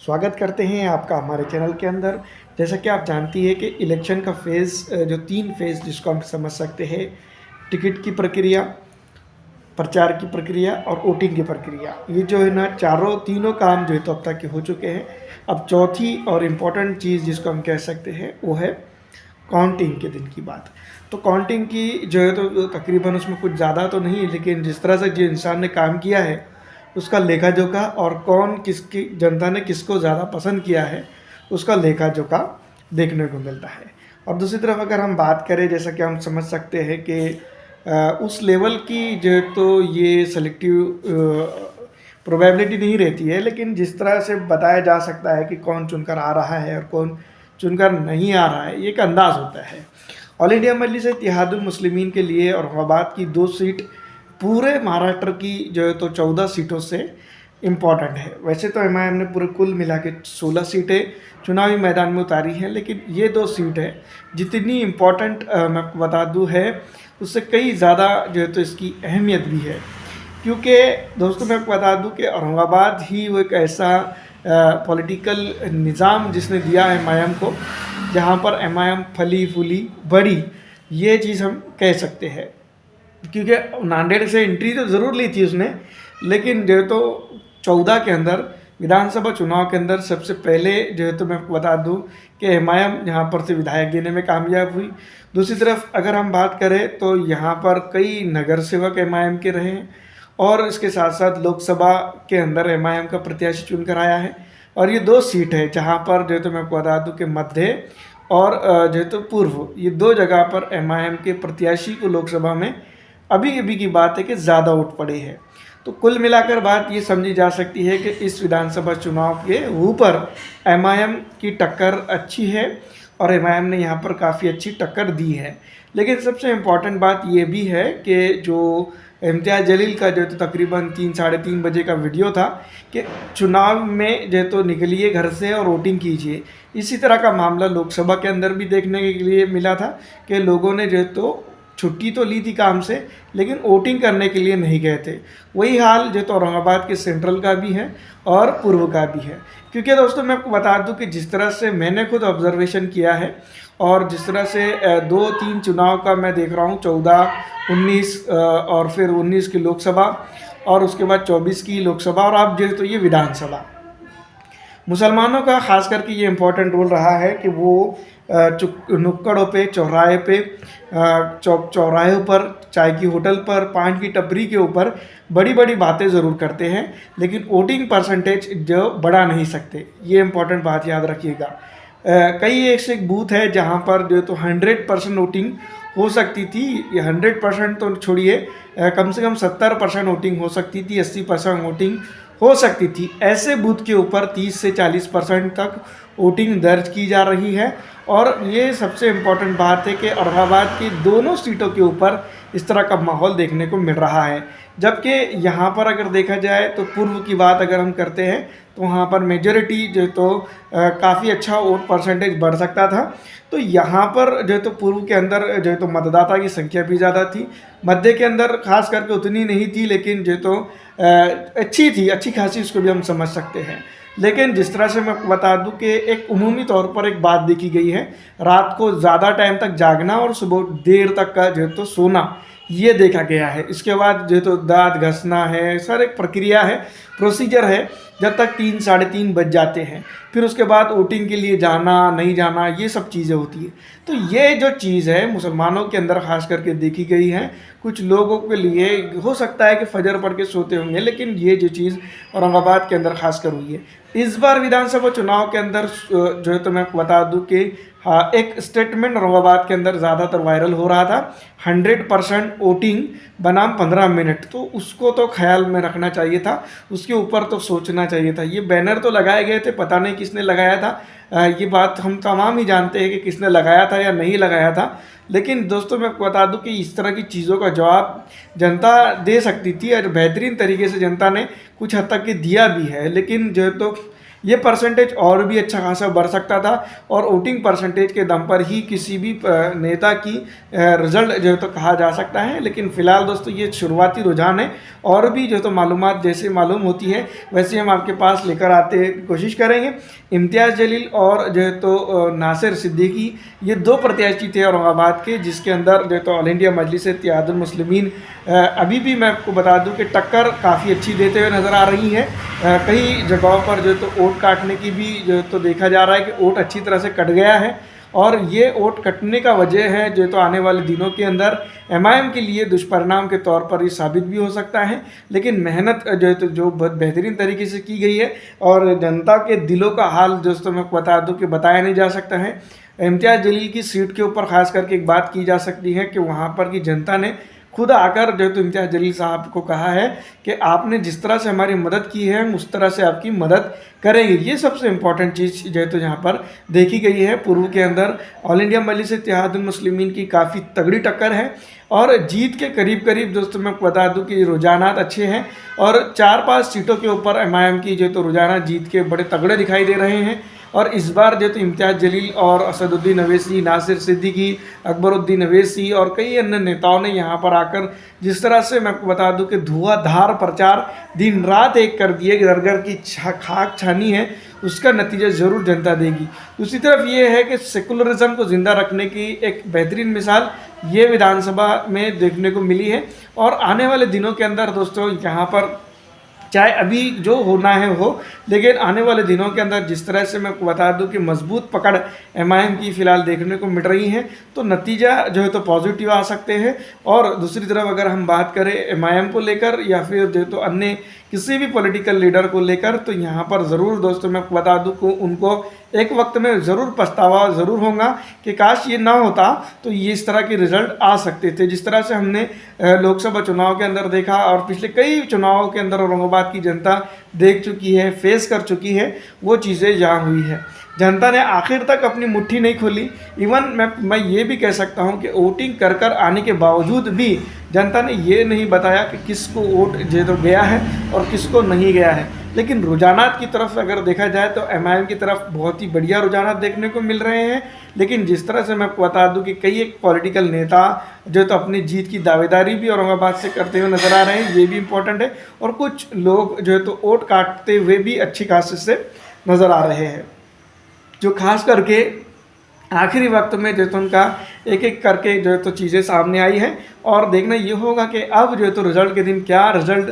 स्वागत करते हैं आपका हमारे चैनल के अंदर। जैसा कि आप जानती हैं कि इलेक्शन का जो 3 फेज़ जिसको हम समझ सकते हैं, टिकट की प्रक्रिया, प्रचार की प्रक्रिया और वोटिंग की प्रक्रिया। ये जो है ना तीनों काम जो है तो अब तक के हो चुके हैं। अब चौथी और इम्पोर्टेंट चीज़ जिसको हम कह सकते हैं वो है काउंटिंग के दिन की बात। तो काउंटिंग की जो है तो तकरीबन उसमें कुछ ज़्यादा तो नहीं, लेकिन जिस तरह से जो इंसान ने काम किया है उसका लेखा जोखा, और कौन किसकी जनता ने किसको ज़्यादा पसंद किया है उसका लेखा जोखा देखने को मिलता है। और दूसरी तरफ अगर हम बात करें, जैसा कि हम समझ सकते हैं कि उस लेवल की जो है तो ये सेलेक्टिव प्रोबेबिलिटी नहीं रहती है, लेकिन जिस तरह से बताया जा सकता है कि कौन चुनकर आ रहा है और कौन चुनकर नहीं आ रहा है, ये एक अंदाज़ होता है। ऑल इंडिया मजलिस इत्तेहादुल मुस्लिमीन के लिए औरंगाबाद की 2 सीट पूरे महाराष्ट्र की जो है तो 14 सीटों से इम्पॉर्टेंट है। वैसे तो एमआईएम ने पूरे कुल मिला के 16 सीटें चुनावी मैदान में उतारी हैं, लेकिन ये 2 सीट है जितनी इम्पॉर्टेंट मैं आपको बता दूँ है, उससे कई ज़्यादा जो है तो इसकी अहमियत भी है। क्योंकि दोस्तों मैं आपको बता दूँ कि औरंगाबाद ही वो एक ऐसा पॉलिटिकल निज़ाम जिसने दिया है एमआईएम को, जहाँ पर एमआईएम फली फूली बड़ी, ये चीज़ हम कह सकते हैं। क्योंकि नांदेड़ से एंट्री तो ज़रूर ली थी उसने, लेकिन जो है तो 14 के अंदर विधानसभा चुनाव के अंदर सबसे पहले जो है तो मैं आपको बता दूं कि एमआईएम यहाँ पर से विधायक देने में कामयाब हुई। दूसरी तरफ अगर हम बात करें तो यहाँ पर कई नगर सेवक एमआईएम के रहे हैं, और इसके साथ साथ लोकसभा के अंदर एमआईएम का प्रत्याशी चुनकर आया है। और ये 2 सीट है जहाँ पर जो है तो मैं आपको बता दूँ कि मध्य और जो है तो पूर्व, ये 2 जगह पर एमआईएम के प्रत्याशी को लोकसभा में अभी अभी की बात है कि ज़्यादा वोट पड़े हैं। तो कुल मिलाकर बात ये समझी जा सकती है कि इस विधानसभा चुनाव के ऊपर एमआईएम की टक्कर अच्छी है, और एमआईएम ने यहाँ पर काफ़ी अच्छी टक्कर दी है। लेकिन सबसे इम्पॉर्टेंट बात ये भी है कि जो इम्तियाज़ जलील का जो तो तकरीबन 3 साढ़े 3 बजे का वीडियो था कि चुनाव में जो तो निकलिए घर से और वोटिंग कीजिए, इसी तरह का मामला लोकसभा के अंदर भी देखने के लिए मिला था कि लोगों ने जो तो छुट्टी तो ली थी काम से, लेकिन वोटिंग करने के लिए नहीं गए थे। वही हाल जो तो औरंगाबाद के सेंट्रल का भी है और पूर्व का भी है। क्योंकि दोस्तों मैं आपको बता दूं कि जिस तरह से मैंने खुद ऑब्जर्वेशन किया है, और जिस तरह से 2-3 चुनाव का मैं देख रहा हूँ, 14, 19 और फिर 19 की लोकसभा, और उसके बाद 24 की लोकसभा, और अब जो है तो ये विधानसभा, मुसलमानों का ख़ास करके ये इम्पोर्टेंट रोल रहा है कि वो नुक्कड़ों पे, चौराहे पे, चौराहों पर, चाय की होटल पर, पान की टपरी के ऊपर बड़ी बड़ी बातें ज़रूर करते हैं, लेकिन वोटिंग परसेंटेज जो बढ़ा नहीं सकते। ये इम्पोर्टेंट बात याद रखिएगा। कई एक से एक बूथ है जहाँ पर जो तो 100% वोटिंग हो सकती थी। ये 100% तो छोड़िए, कम से कम 70% वोटिंग हो सकती थी, 80% वोटिंग हो सकती थी। ऐसे बूथ के ऊपर 30 से 40% तक वोटिंग दर्ज की जा रही है। और ये सबसे इम्पॉर्टेंट बात है कि औरंगाबाद की दोनों सीटों के ऊपर इस तरह का माहौल देखने को मिल रहा है। जबकि यहाँ पर अगर देखा जाए तो पूर्व की बात अगर हम करते हैं तो वहाँ पर मेजॉरिटी जो तो काफ़ी अच्छा वोट परसेंटेज बढ़ सकता था। तो यहाँ पर जो तो पूर्व के अंदर जो तो मतदाता की संख्या भी ज़्यादा थी, मध्य के अंदर खास करके उतनी नहीं थी, लेकिन जो तो अच्छी थी, अच्छी खासी उसको भी हम समझ सकते हैं। लेकिन जिस तरह से मैं बता दूं कि एक उमूमी तौर पर एक बात देखी गई है, रात को ज़्यादा टाइम तक जागना और सुबह देर तक का जो है तो सोना, ये देखा गया है। इसके बाद जो है तो दांत घसना है, सर एक प्रक्रिया है, प्रोसीजर है, जब तक 3 साढ़े 3 बज जाते हैं, फिर उसके बाद वोटिंग के लिए जाना नहीं जाना, ये सब चीज़ें होती है। तो ये जो चीज़ है मुसलमानों के अंदर खास करके देखी गई है। कुछ लोगों के लिए हो सकता है कि फजर पढ़ के सोते होंगे, लेकिन ये जो चीज़ औरंगाबाद के अंदर खास कर हुई है इस बार विधानसभा चुनाव के अंदर, जो है तो मैं बता दूं कि हाँ, एक स्टेटमेंट औरंगाबाद के अंदर ज़्यादातर वायरल हो रहा था, 100% वोटिंग बनाम 15 मिनट। तो उसको तो ख्याल में रखना चाहिए था, उसके ऊपर तो सोचना चाहिए था। ये बैनर तो लगाए गए थे, पता नहीं किसने लगाया था, ये बात हम तमाम ही जानते हैं कि किसने लगाया था या नहीं लगाया था। लेकिन दोस्तों मैं बता दूं कि इस तरह की चीज़ों का जवाब जनता दे सकती थी, और बेहतरीन तरीके से जनता ने कुछ हद तक के दिया भी है। लेकिन जो है तो ये परसेंटेज और भी अच्छा खासा बढ़ सकता था और वोटिंग परसेंटेज के दम पर ही किसी भी नेता की रिजल्ट जो है तो कहा जा सकता है। लेकिन फ़िलहाल दोस्तों ये शुरुआती रुझान है, और भी जो है तो मालूमात जैसे मालूम होती है वैसे हम आपके पास लेकर आते कोशिश करेंगे। इम्तियाज़ जलील और जो है तो नासिर सिद्दीकी, ये दो प्रत्याशी थे औरंगाबाद के, जिसके अंदर जो है तो ऑल इंडिया मजलिस इत्तेहादुल मुस्लिमीन अभी भी मैं आपको बता दूं कि टक्कर काफ़ी अच्छी देते हुए नज़र आ रही है। कई जगहों पर जो है तो वोट काटने की भी जो है तो देखा जा रहा है कि वोट अच्छी तरह से कट गया है, और ये वोट कटने का वजह है जो तो आने वाले दिनों के अंदर एमआईएम के लिए दुष्परिणाम के तौर पर ये साबित भी हो सकता है। लेकिन मेहनत जो है तो जो बहुत बेहतरीन तरीके से की गई है, और जनता के दिलों का हाल दोस्तों मैं बता दूं कि बताया नहीं जा सकता है। इम्तियाज़ जलील की सीट के ऊपर ख़ास करके एक बात की जा सकती है कि वहाँ पर की जनता ने खुद आकर जो है तो इम्तियाज़ जलील साहब को कहा है कि आपने जिस तरह से हमारी मदद की है हम उस तरह से आपकी मदद करेंगे। ये सबसे इम्पॉर्टेंट चीज़ जो है तो यहाँ पर देखी गई है। पूर्व के अंदर ऑल इंडिया मजलिस इत्तेहादुल मुस्लिमीन की काफ़ी तगड़ी टक्कर है, और जीत के करीब करीब दोस्तों मैं बता दूं कि रुझानात अच्छे हैं, और 4-5 सीटों के ऊपर एमआईएम की जो तो रुझानात जीत के बड़े तगड़े दिखाई दे रहे हैं। और इस बार जो तो इम्तियाज़ जलील और असदुद्दीन अवैसी, नासिर सिद्दीकी, अकबरुद्दीन अवैसी और कई अन्य नेताओं ने यहाँ पर आकर जिस तरह से मैं आपको बता दूं कि धुआंधार प्रचार दिन रात एक कर दिए, घर घर की खाक छानी है, उसका नतीजा ज़रूर जनता देगी। दूसरी तरफ ये है कि सेकुलरिज्म को ज़िंदा रखने की एक बेहतरीन मिसाल ये विधानसभा में देखने को मिली है, और आने वाले दिनों के अंदर दोस्तों यहाँ पर चाहे अभी जो होना है हो, लेकिन आने वाले दिनों के अंदर जिस तरह से मैं बता दूं कि मजबूत पकड़ एमआईएम की फ़िलहाल देखने को मिल रही है, तो नतीजा जो है तो पॉजिटिव आ सकते हैं। और दूसरी तरफ अगर हम बात करें एमआईएम को लेकर या फिर जो तो अन्य किसी भी पॉलिटिकल लीडर को लेकर, तो यहाँ पर ज़रूर दोस्तों मैं बता दूं कि उनको एक वक्त में ज़रूर पछतावा ज़रूर होगा कि काश ये ना होता तो ये इस तरह के रिज़ल्ट आ सकते थे। जिस तरह से हमने लोकसभा चुनाव के अंदर देखा, और पिछले कई चुनावों के अंदर औरंगाबाद की जनता देख चुकी है, फेस कर चुकी है, वो चीज़ें यहाँ हुई है। जनता ने आखिर तक अपनी मुट्ठी नहीं खोली। इवन मैं ये भी कह सकता हूँ कि वोटिंग कर कर आने के बावजूद भी जनता ने ये नहीं बताया कि किसको वोट जो तो गया है और किसको नहीं गया है। लेकिन रुझानात की तरफ अगर देखा जाए तो एमआईएम की तरफ बहुत ही बढ़िया रुझानात देखने को मिल रहे हैं। लेकिन जिस तरह से मैं बता दूं कि कई एक पॉलिटिकल नेता जो तो अपनी जीत की दावेदारी भी औरंगाबाद से करते हुए नज़र आ रहे हैं, ये भी इम्पोर्टेंट है, और कुछ लोग जो है तो वोट काटते हुए भी अच्छी खासी से नज़र आ रहे हैं, जो खास करके आखिरी वक्त में जो तो उनका एक एक करके जो है तो चीज़ें सामने आई है। और देखना ये होगा कि अब जो है तो रिज़ल्ट के दिन क्या रिज़ल्ट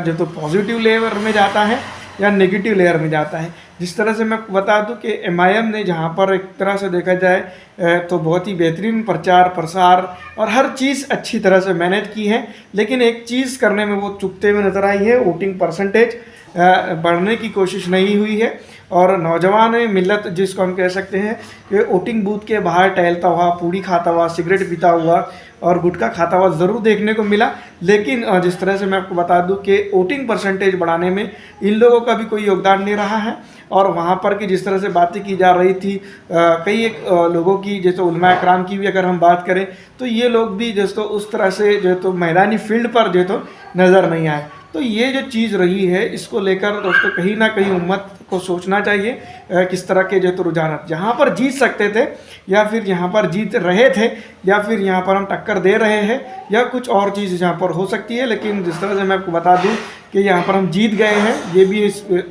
जो तो पॉजिटिव लेयर में जाता है या नेगेटिव लेयर में जाता है। जिस तरह से मैं बता दूं कि एमआईएम ने जहां पर एक तरह से देखा जाए तो बहुत ही बेहतरीन प्रचार प्रसार और हर चीज़ अच्छी तरह से मैनेज की है, लेकिन एक चीज़ करने में वो चूकते हुए नज़र आई है। वोटिंग परसेंटेज बढ़ने की कोशिश नहीं हुई है, और नौजवान मिलत जिसको हम कह सकते हैं कि वोटिंग बूथ के बाहर टहलता हुआ, पूड़ी खाता हुआ, सिगरेट पीता हुआ और गुटखा खाता हुआ ज़रूर देखने को मिला। लेकिन जिस तरह से मैं आपको बता दूं कि वोटिंग परसेंटेज बढ़ाने में इन लोगों का भी कोई योगदान नहीं रहा है। और वहाँ पर की जिस तरह से बातें की जा रही थी कई एक लोगों की, जैसे उलमा इकराम की भी अगर हम बात करें, तो ये लोग भी जैसे उस तरह से जो तो मैदानी फील्ड पर जो तो नज़र नहीं आए। तो ये जो चीज़ रही है, इसको लेकर दोस्तों कहीं ना कहीं उम्मत को सोचना चाहिए किस तरह के जो तो रुझान जहाँ पर जीत सकते थे या फिर यहाँ पर जीत रहे थे या फिर यहाँ पर हम टक्कर दे रहे हैं या कुछ और चीज़ यहाँ पर हो सकती है। लेकिन जिस तरह से मैं आपको बता दूं कि यहाँ पर हम जीत गए हैं, ये भी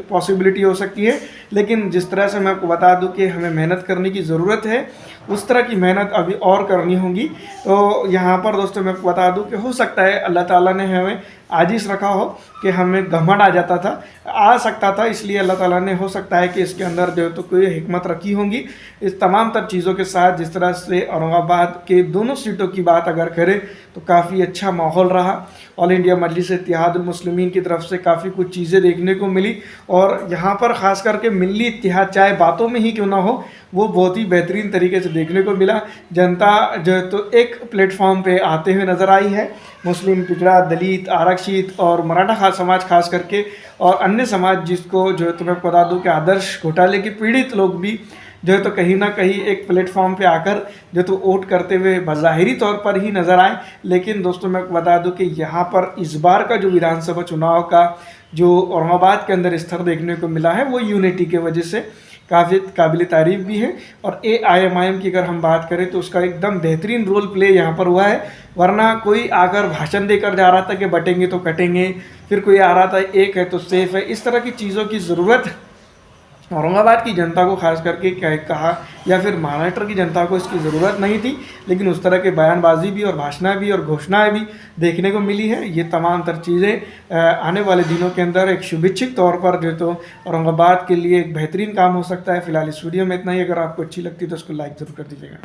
पॉसिबिलिटी हो सकती है। लेकिन जिस तरह से मैं आपको बता दूं कि हमें मेहनत करने की ज़रूरत है, उस तरह की मेहनत अभी और करनी होगी। तो यहाँ पर दोस्तों मैं आपको बता दूं कि हो सकता है अल्लाह ताला ने हमें आजिज़ रखा हो कि हमें घमंड आ जाता था, आ सकता था, इसलिए अल्लाह ताला ने हो सकता है कि इसके अंदर जो है तो कोई हिकमत रखी होंगी। इस तमाम तर चीज़ों के साथ जिस तरह से औरंगाबाद के दोनों सीटों की बात अगर करें तो काफ़ी अच्छा माहौल रहा। ऑल इंडिया मजलिस इत्तेहादुल मुस्लिमीन की तरफ से काफ़ी कुछ चीज़ें देखने को मिली, और यहाँ पर ख़ास करके मिली इत्तेहाद चाहे बातों में ही क्यों ना हो, वो बहुत ही बेहतरीन तरीके से देखने को मिला। जनता जो है तो एक प्लेटफॉर्म पे आते हुए नज़र आई है। मुस्लिम, पिछड़ा, दलित, आरक्षित और मराठा समाज खास करके, और अन्य समाज जिसको जो है तो मैं बता दूं कि आदर्श घोटाले के पीड़ित लोग भी जो है तो कहीं ना कहीं एक प्लेटफॉर्म पे आकर जो तो वोट करते हुए बज़ाहिरी तौर पर ही नज़र आए। लेकिन दोस्तों मैं बता दूं कि यहाँ पर इस बार का जो विधानसभा चुनाव का जो औरंगाबाद के अंदर स्तर देखने को मिला है वो यूनिटी के वजह से काफ़ी काबिल तारीफ़ भी है। और AIMIM की अगर हम बात करें तो उसका एकदम बेहतरीन रोल प्ले यहाँ पर हुआ है, वरना कोई आकर भाषण देकर जा रहा था कि बटेंगे तो कटेंगे, फिर कोई आ रहा था एक है तो सेफ है, इस तरह की चीज़ों की ज़रूरत औरंगाबाद की जनता को खास करके क्या कहा, या फिर महाराष्ट्र की जनता को इसकी ज़रूरत नहीं थी, लेकिन उस तरह के बयानबाजी भी और भाषणें भी और घोषणाएं भी देखने को मिली है। ये तमाम तर चीज़ें आने वाले दिनों के अंदर एक शुभेच्छित तौर पर जो तो औरंगाबाद के लिए एक बेहतरीन काम हो सकता है। फिलहाल इस वीडियो में इतना ही। अगर आपको अच्छी लगती है तो उसको लाइक ज़रूर कर दीजिएगा।